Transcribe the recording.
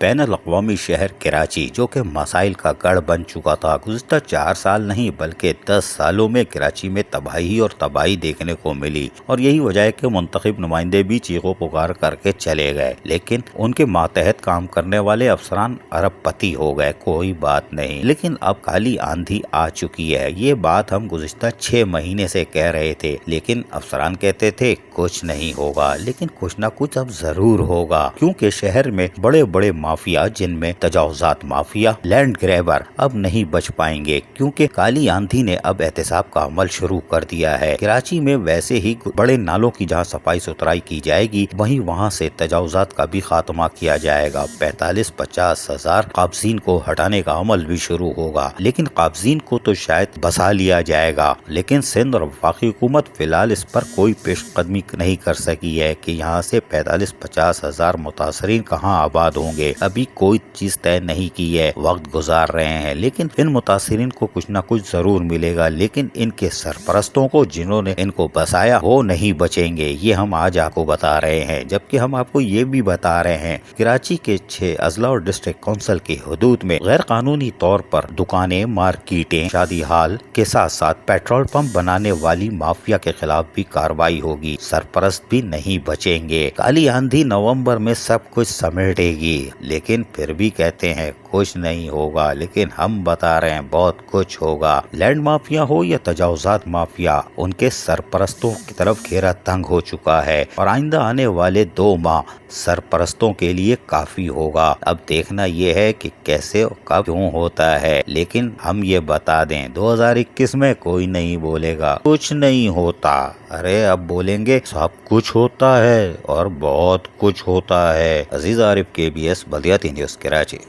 بین الاقوامی شہر کراچی جو کہ مسائل کا گڑھ بن چکا تھا، گزشتہ 4 سال نہیں بلکہ 10 سالوں میں کراچی میں تباہی اور تباہی دیکھنے کو ملی، اور یہی وجہ ہے کہ منتخب نمائندے بھی چیخ و پکار کر کے چلے گئے، لیکن ان کے ماتحت کام کرنے والے افسران ارب پتی ہو گئے۔ کوئی بات نہیں، لیکن اب کالی آندھی آ چکی ہے۔ یہ بات ہم گزشتہ 6 مہینے سے کہہ رہے تھے، لیکن افسران کہتے تھے کچھ نہیں ہوگا، لیکن کچھ نہ کچھ اب ضرور ہوگا، کیونکہ شہر میں بڑے بڑے مافیا، جن میں تجاوزات مافیا، لینڈ گریبر اب نہیں بچ پائیں گے، کیونکہ کالی آندھی نے اب احتساب کا عمل شروع کر دیا ہے۔ کراچی میں ویسے ہی بڑے نالوں کی جہاں صفائی ستھرائی کی جائے گی، وہیں وہاں سے تجاوزات کا بھی خاتمہ کیا جائے گا۔ 45-50 ہزار قابضین کو ہٹانے کا عمل بھی شروع ہوگا، لیکن قابضین کو تو شاید بسا لیا جائے گا، لیکن سندھ اور وفاقی حکومت فی الحال اس پر کوئی پیش قدمی نہیں کر سکی ہے کہ یہاں سے 45-50 ہزار متاثرین کہاں آباد ہوں گے۔ ابھی کوئی چیز طے نہیں کی ہے، وقت گزار رہے ہیں، لیکن ان متاثرین کو کچھ نہ کچھ ضرور ملے گا، لیکن ان کے سرپرستوں کو جنہوں نے ان کو بسایا وہ نہیں بچیں گے۔ یہ ہم آج آپ کو بتا رہے ہیں، جبکہ ہم آپ کو یہ بھی بتا رہے ہیں کراچی کے 6 اضلاع اور ڈسٹرکٹ کونسل کی حدود میں غیر قانونی طور پر دکانیں، مارکیٹیں، شادی ہال کے ساتھ ساتھ پیٹرول پمپ بنانے والی مافیا کے خلاف بھی کارروائی ہوگی، سرپرست بھی نہیں بچیں گے۔ کالی آندھی نومبر میں سب کچھ سمیٹے گی، لیکن پھر بھی کہتے ہیں کچھ نہیں ہوگا، لیکن ہم بتا رہے ہیں بہت کچھ ہوگا۔ لینڈ مافیا ہو یا تجاوزات مافیا، ان کے سرپرستوں کی طرف گھیرا تنگ ہو چکا ہے، اور آئندہ آنے والے 2 ماہ سرپرستوں کے لیے کافی ہوگا۔ اب دیکھنا یہ ہے کہ کیسے اور کب کیوں ہوتا ہے، لیکن ہم یہ بتا دیں 2021 میں کوئی نہیں بولے گا کچھ نہیں ہوتا، ارے اب بولیں گے سب کچھ ہوتا ہے اور بہت کچھ ہوتا ہے۔ عزیز عارف، KBS بلدیاتی نیوز، کراچی۔